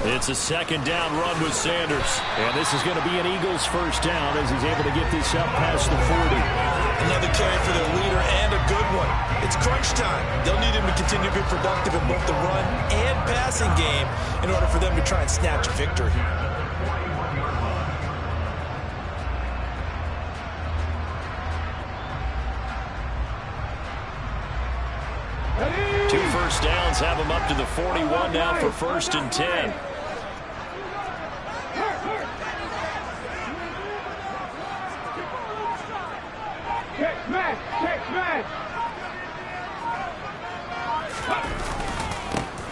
It's a second down run with Sanders. And this is going to be an Eagles first down as he's able to get this up past the 40. Another carry for their leader and a good one. It's crunch time. They'll need him to continue to be productive in both the run and passing game in order for them to try and snatch a victory. Two first downs have him up to the 41 now for 1st and 10.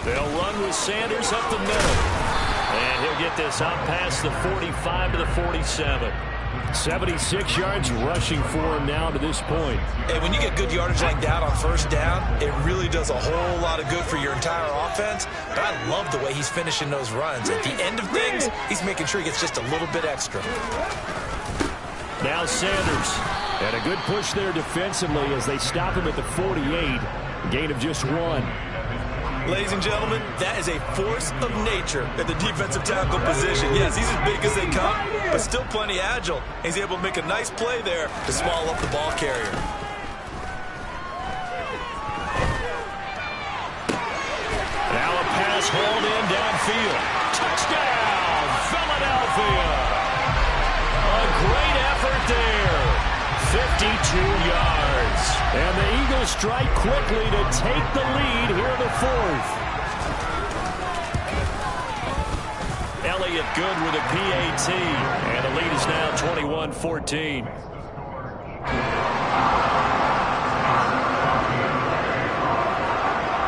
They'll run with Sanders up the middle. And he'll get this out past the 45 to the 47. 76 yards rushing for him now to this point. Hey, when you get good yardage like that on first down, it really does a whole lot of good for your entire offense. But I love the way he's finishing those runs. At the end of things, he's making sure he gets just a little bit extra. Now Sanders. And a good push there defensively as they stop him at the 48. Gain of just 1. Ladies and gentlemen, that is a force of nature at the defensive tackle position. Yes, he's as big as they come, but still plenty agile. He's able to make a nice play there to swallow up the ball carrier. Now a pass hauled in downfield. Touchdown, Philadelphia. A great effort there. 52 yards. And the Eagles strike quickly to take the lead here in the 4th. Elliott good with a PAT. And the lead is now 21-14.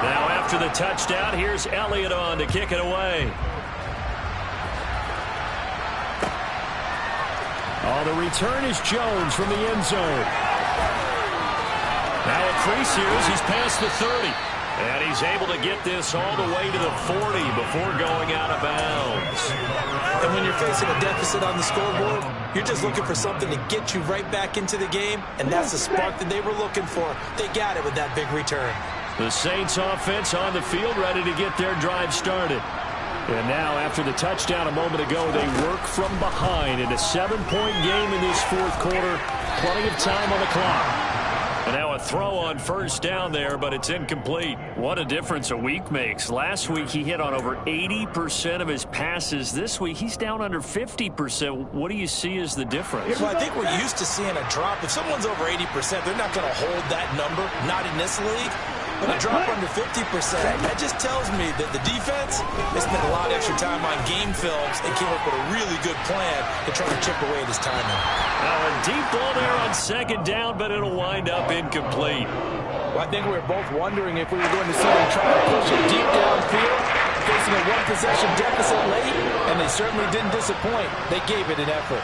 Now after the touchdown, here's Elliott on to kick it away. Oh, the return is Jones from the end zone. Now at 3 series, he's past the 30. And he's able to get this all the way to the 40 before going out of bounds. And when you're facing a deficit on the scoreboard, you're just looking for something to get you right back into the game, and that's the spark that they were looking for. They got it with that big return. The Saints offense on the field ready to get their drive started. And now, after the touchdown a moment ago, they work from behind in a 7-point game in this 4th quarter. Plenty of time on the clock. And now a throw on first down there, but it's incomplete. What a difference a week makes. Last week, he hit on over 80% of his passes. This week, he's down under 50%. What do you see as the difference? Well, I think we're used to seeing a drop. If someone's over 80%, they're not going to hold that number, not in this league. But a drop under 50%, that just tells me that the defense has spent a lot of extra time on game films and came up with a really good plan to try to chip away at his timing. Now a deep ball there on second down, but it'll wind up incomplete. Well, I think we were both wondering if we were going to see them try to push it deep downfield, facing a one-possession deficit late, and they certainly didn't disappoint. They gave it an effort.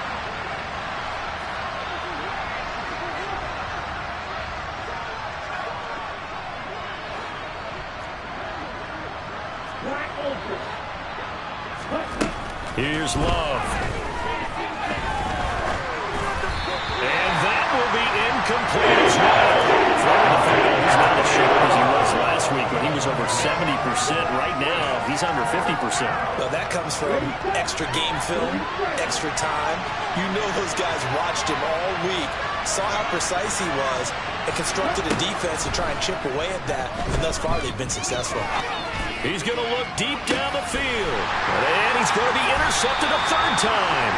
Here's Love. And that will be incomplete as well. Throwing the field, he's not as sharp as he was last week, but he was over 70%. Right now, he's under 50%. Well, that comes from extra game film, extra time. You know those guys watched him all week, saw how precise he was, and constructed a defense to try and chip away at that. And thus far, they've been successful. He's going to look deep down the field. And he's going to be intercepted a 3rd time.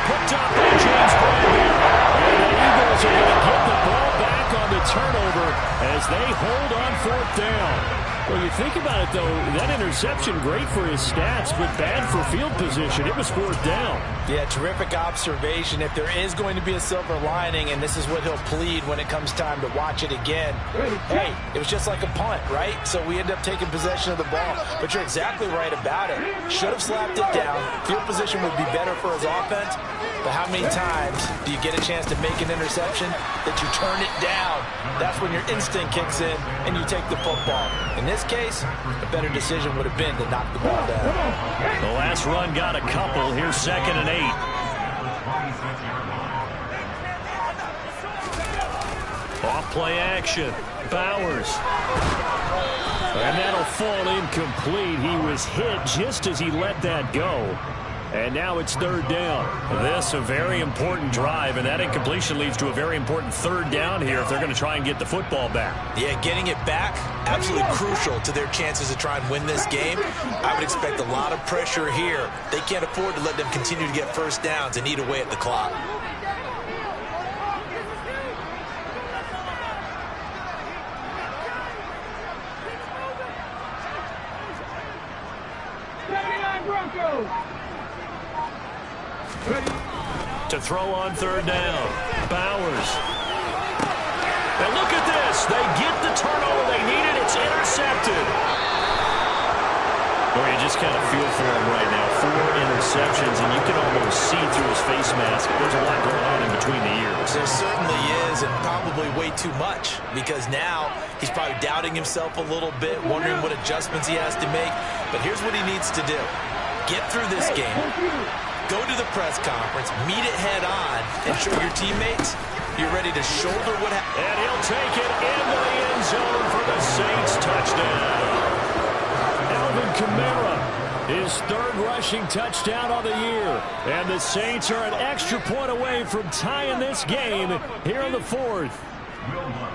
Picked up by James Bradbury. And the Eagles are going to get the ball back on the turnover as they hold on 4th down. Well, you think about it, though, that interception, great for his stats, but bad for field position. It was 4th down. Yeah, terrific observation. If there is going to be a silver lining, and this is what he'll plead when it comes time to watch it again, hey, it was just like a punt, right? So we end up taking possession of the ball. But you're exactly right about it. Should have slapped it down. Field position would be better for his offense. But how many times do you get a chance to make an interception that you turn it down? That's when your instinct kicks in and you take the football. In this case, a better decision would have been to knock the ball down. The last run got a couple. Here's 2nd and 8. Off play action. Bowers. And that'll fall incomplete. He was hit just as he let that go. And now it's third down. This a very important drive, and that incompletion leads to a very important third down here if they're going to try and get the football back. Yeah, getting it back, absolutely crucial to their chances to try and win this game. I would expect a lot of pressure here. They can't afford to let them continue to get first downs and eat away at the clock. To throw on third down. Bowers. And look at this. They get the turnover they needed. It's intercepted. Boy, you just kind of feel for him right now. 4 interceptions, and you can almost see through his face mask. There's a lot going on in between the ears. There certainly is, and probably way too much, because now he's probably doubting himself a little bit, wondering what adjustments he has to make. But here's what he needs to do. Get through this game. Go to the press conference, meet it head on, and show your teammates you're ready to shoulder what happened. And he'll take it into the end zone for the Saints touchdown. Alvin Kamara, his third rushing touchdown of the year. And the Saints are an extra point away from tying this game here in the fourth.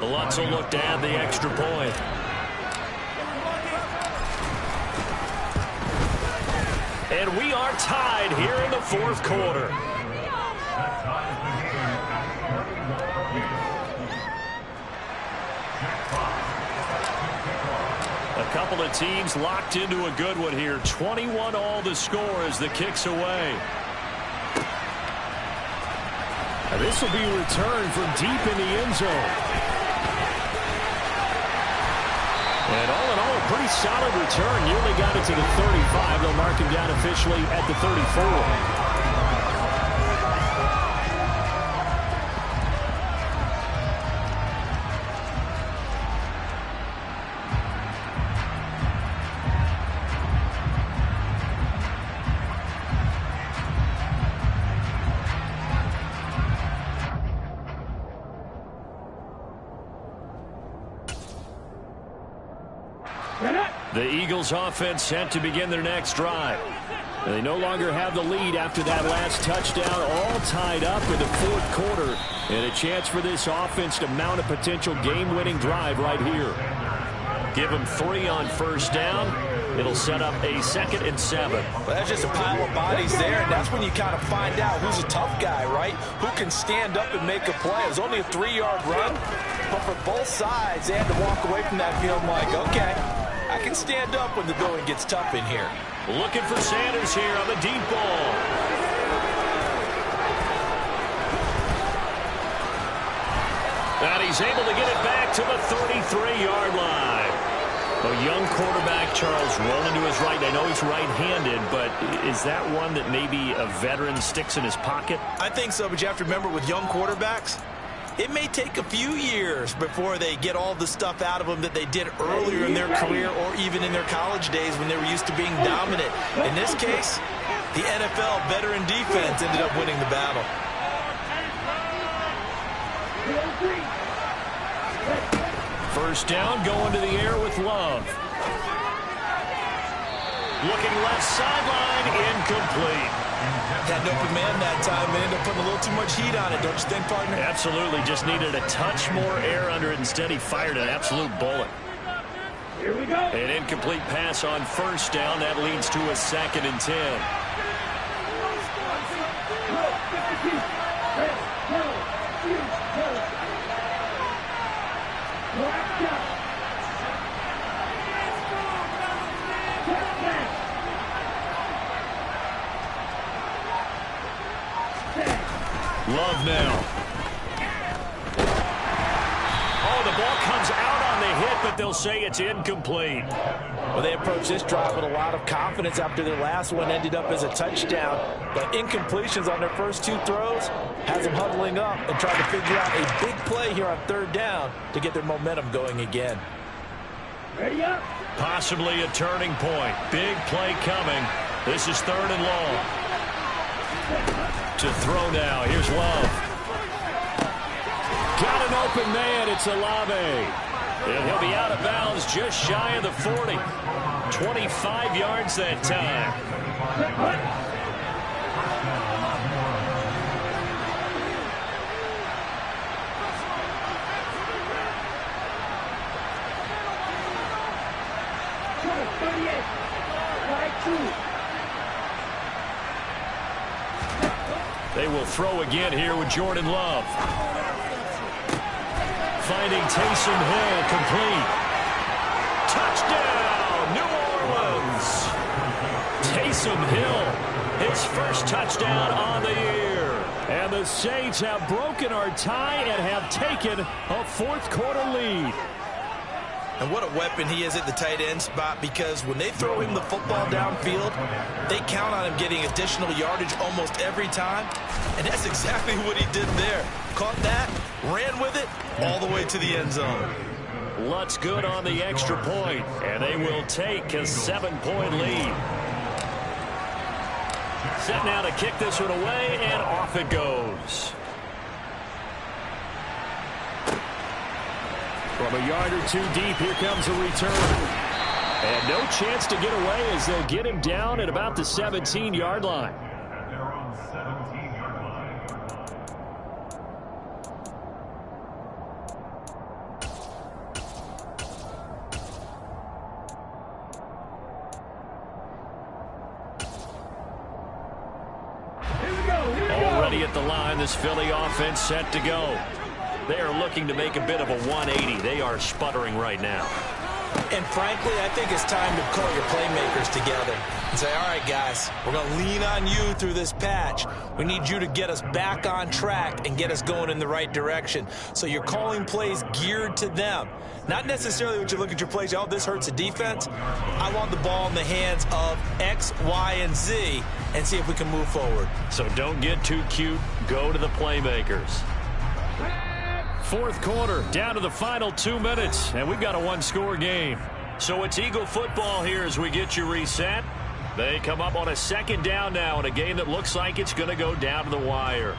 The Lutz will look to add the extra point. And we are tied here in the fourth quarter. A couple of teams locked into a good one here. 21 all the score as the kick's away. And this will be returned from deep in the end zone. And all in all, a pretty solid return. Nearly got it to the 35. They'll mark him down officially at the 34. The Eagles offense set to begin their next drive. They no longer have the lead after that last touchdown, all tied up in the fourth quarter. And a chance for this offense to mount a potential game-winning drive right here. Give them 3 on first down. It'll set up a 2nd and 7. Well, that's just a pile of bodies there, and that's when you kind of find out who's a tough guy, right? Who can stand up and make a play. It was only a 3-yard run, but for both sides, they had to walk away from that feeling like, okay, I can stand up when the going gets tough in here. Looking for Sanders here on the deep ball. And he's able to get it back to the 33-yard line. A young quarterback, Charles, rolling to his right. I know he's right-handed, but is that one that maybe a veteran sticks in his pocket? I think so, but you have to remember with young quarterbacks, it may take a few years before they get all the stuff out of them that they did earlier in their career or even in their college days when they were used to being dominant. In this case, the NFL veteran defense ended up winning the battle. First down, going to the air with Love. Looking left sideline, incomplete. Had an open man that time and ended up putting a little too much heat on it, don't you think, partner? Absolutely. Just needed a touch more air under it. Instead, he fired an absolute bullet. Here we go. An incomplete pass on first down. That leads to a 2nd and 10. Love now. Oh, the ball comes out on the hit, but they'll say it's incomplete. Well, they approached this drive with a lot of confidence after their last one ended up as a touchdown. But incompletions on their first 2 throws has them huddling up and trying to figure out a big play here on third down to get their momentum going again. Ready up. Possibly a turning point. Big play coming. This is 3rd and long. To throw now. Here's Love. Got an open man, it's Olave. And he'll be out of bounds just shy of the 40. 25 yards that time. They will throw again here with Jordan Love. Finding Taysom Hill, complete. Touchdown, New Orleans. Taysom Hill, his first touchdown on the year. And the Saints have broken our tie and have taken a fourth-quarter lead. And what a weapon he is at the tight end spot, because when they throw him the football downfield, they count on him getting additional yardage almost every time. And that's exactly what he did there. Caught that, ran with it, all the way to the end zone. Lutt's good on the extra point, and they will take a 7-point lead. Set now to kick this one away, and off it goes. From a yard or two deep, here comes a return. And no chance to get away as they'll get him down at about the 17-yard line. They're on 17-yard line. Already at the line, this Philly offense set to go. They are looking to make a bit of a 180. They are sputtering right now. And frankly, I think it's time to call your playmakers together and say, all right, guys, we're going to lean on you through this patch. We need you to get us back on track and get us going in the right direction. So you're calling plays geared to them. Not necessarily when you look at your plays, oh, this hurts the defense. I want the ball in the hands of X, Y, and Z and see if we can move forward. So don't get too cute. Go to the playmakers. Fourth quarter, down to the final 2 minutes, and we've got a one-score game. So it's Eagle football here as we get you reset. They come up on a second down now in a game that looks like it's going to go down to the wire.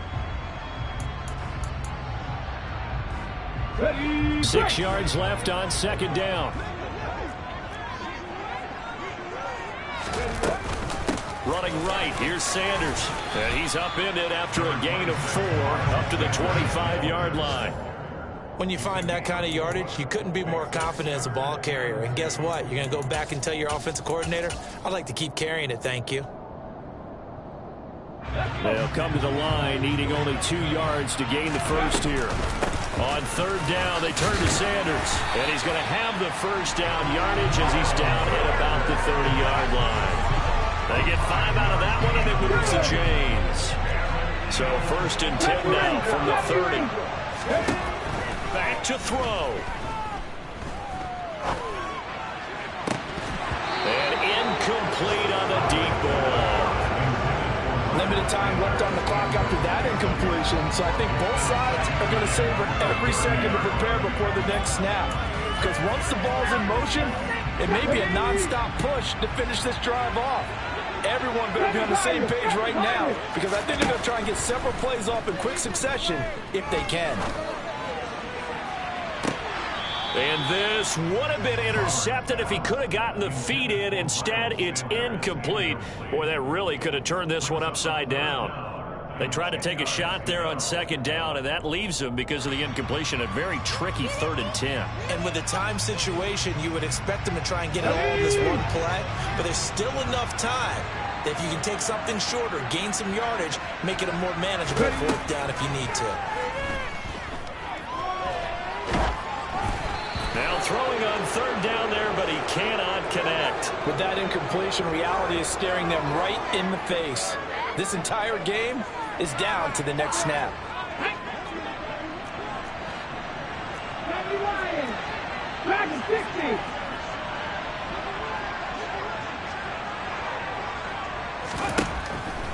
6 yards left on second down. Running right, here's Sanders. And he's upended after a gain of 4 up to the 25-yard line. When you find that kind of yardage, you couldn't be more confident as a ball carrier. And guess what? You're going to go back and tell your offensive coordinator, I'd like to keep carrying it, thank you. They'll come to the line, needing only 2 yards to gain the first here. On third down, they turn to Sanders. And he's going to have the first down yardage as he's down at about the 30-yard line. They get 5 out of that one, and it moves the chains. So first and 10 now from the 30. Back to throw. And incomplete on the deep ball. Limited time left on the clock after that incompletion, so I think both sides are going to savor every second to prepare before the next snap. Because once the ball's in motion, it may be a non-stop push to finish this drive off. Everyone better be on the same page right now, because I think they're going to try and get several plays off in quick succession if they can. And this would have been intercepted if he could have gotten the feet in. Instead, it's incomplete. Boy, that really could have turned this one upside down. They tried to take a shot there on second down, and that leaves them, because of the incompletion, a very tricky 3rd and 10. And with the time situation, you would expect them to try and get it all in this one play, but there's still enough time that if you can take something shorter, gain some yardage, make it a more manageable 4th down if you need to. Now throwing on third down there, but he cannot connect. With that incompletion, reality is staring them right in the face. This entire game is down to the next snap.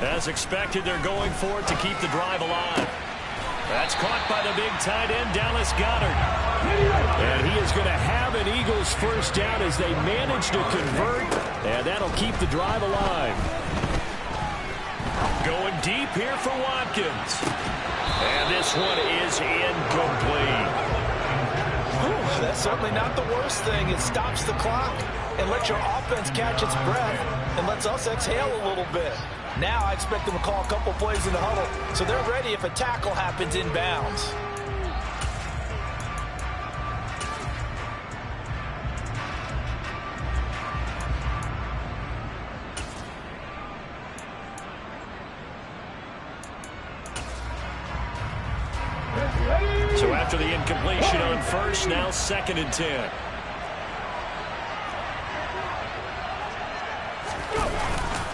As expected, they're going for it to keep the drive alive. That's caught by the big tight end, Dallas Goedert. And he is going to have an Eagles first down as they manage to convert, and that'll keep the drive alive. Going deep here for Watkins. And this one is incomplete. Whew, that's certainly not the worst thing. It stops the clock and lets your offense catch its breath and lets us exhale a little bit. Now I expect them to call a couple plays in the huddle so they're ready if a tackle happens inbounds. So after the incompletion on first, now 2nd and 10.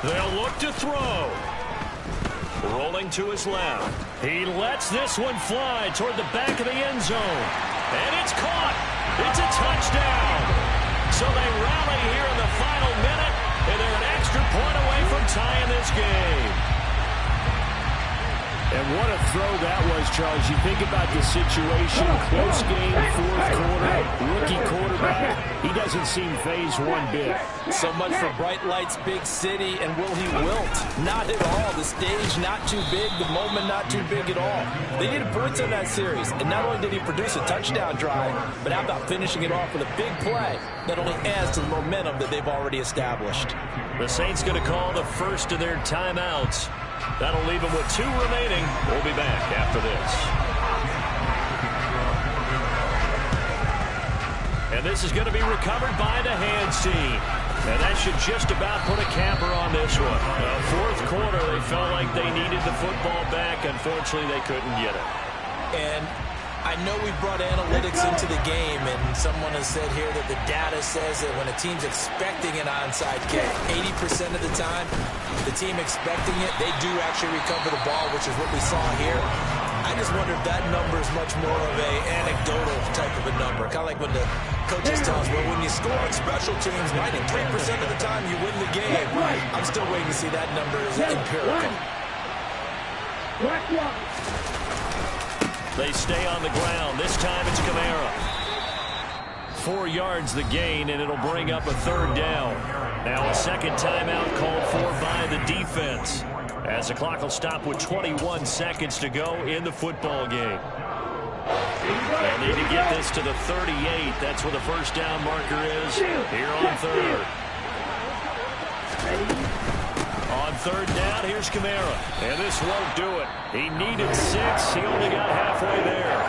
They'll look to throw. Rolling to his left. He lets this one fly toward the back of the end zone. And it's caught. It's a touchdown. So they rally here in the final minute, and they're an extra point away from tying this game. And what a throw that was, Charles. You think about the situation, close game, 4th quarter, rookie quarterback. He doesn't seem fazed one bit. So much for bright lights, big city, and will he wilt? Not at all. The stage not too big, the moment not too big at all. They needed points in that series, and not only did he produce a touchdown drive, but how about finishing it off with a big play that only adds to the momentum that they've already established. The Saints going to call the first of their timeouts. That'll leave them with 2 remaining. We'll be back after this. And this is going to be recovered by the hands team. And that should just about put a capper on this one. 4th quarter, they felt like they needed the football back. Unfortunately, they couldn't get it. And I know we brought analytics into the game, and someone has said here that the data says that when a team's expecting an onside kick, 80% of the time, the team expecting it, they do actually recover the ball, which is what we saw here. I just wonder if that number is much more of a anecdotal type of a number. Kind of like when the coaches tell us, well, when you score on special teams, 93% of the time you win the game. I'm still waiting to see that number is empirical. They stay on the ground. This time it's Kamara. 4 yards the gain, and it'll bring up a 3rd down. Now a second timeout called for by the defense, as the clock will stop with 21 seconds to go in the football game. They'll need to get this to the 38. That's where the first down marker is here on 3rd. On 3rd down, here's Kamara. And this won't do it. He needed 6. He only got halfway there.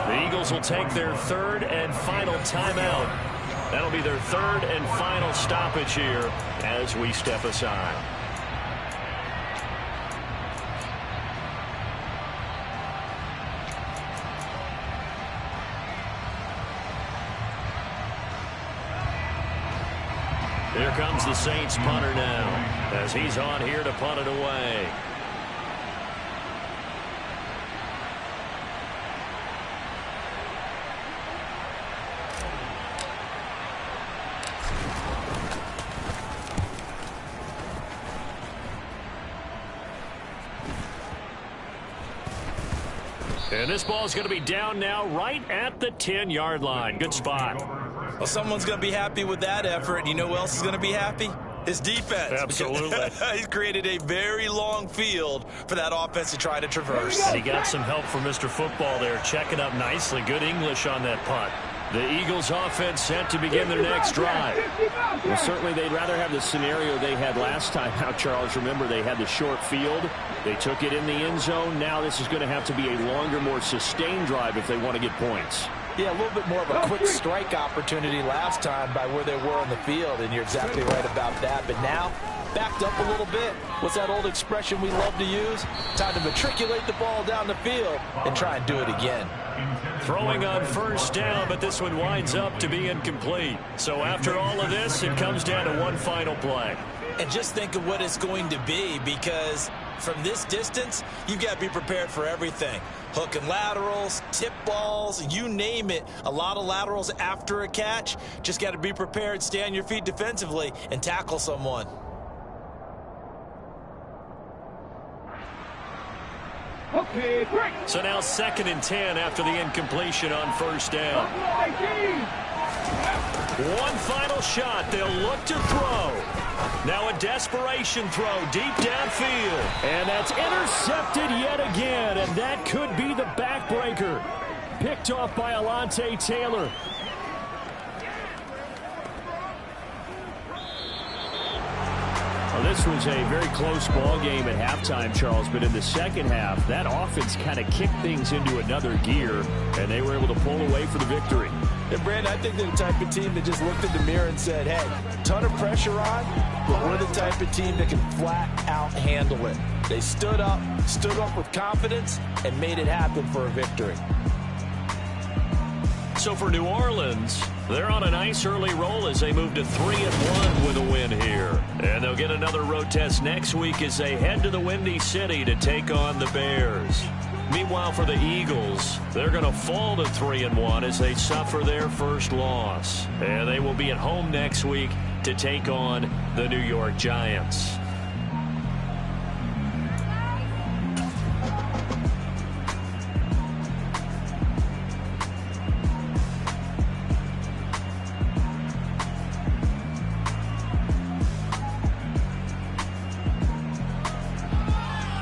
The Eagles will take their 3rd and final timeout. That'll be their 3rd and final stoppage here as we step aside. Here comes the Saints punter now, as he's on here to punt it away. And this ball is going to be down now right at the 10-yard line. Good spot. Well, someone's going to be happy with that effort. You know who else is going to be happy? His defense. Absolutely. He's created a very long field for that offense to try to traverse. And he got some help from Mr. Football there, checking up nicely. Good English on that punt. The Eagles offense set to begin their next drive. Well, certainly they'd rather have the scenario they had last time. Now, Charles, remember they had the short field. They took it in the end zone. Now this is going to have to be a longer, more sustained drive if they want to get points. Yeah, a little bit more of a quick strike opportunity last time by where they were on the field, and you're exactly right about that. But now, backed up a little bit. What's that old expression we love to use? Time to matriculate the ball down the field and try and do it again. Throwing on first down, but this one winds up to be incomplete. So after all of this, it comes down to one final play. And just think of what it's going to be, because from this distance, you've got to be prepared for everything. Hook and laterals, tip balls, you name it. A lot of laterals after a catch. Just got to be prepared, stay on your feet defensively, and tackle someone. Okay, break. So now 2nd and 10 after the incompletion on first down. One final shot. They'll look to throw. Now a desperation throw deep downfield. And that's intercepted yet again, and that could be the backbreaker. Picked off by Alontae Taylor. Well, this was a very close ball game at halftime, Charles, but in the second half, that offense kind of kicked things into another gear, and they were able to pull away for the victory. And Brandon, I think they're the type of team that just looked in the mirror and said, hey, ton of pressure on, but we're the type of team that can flat out handle it. They stood up with confidence, and made it happen for a victory. So for New Orleans, they're on a nice early roll as they move to 3-1 with a win here. And they'll get another road test next week as they head to the Windy City to take on the Bears. Meanwhile, for the Eagles, they're going to fall to 3-1 as they suffer their first loss. And they will be at home next week to take on the New York Giants.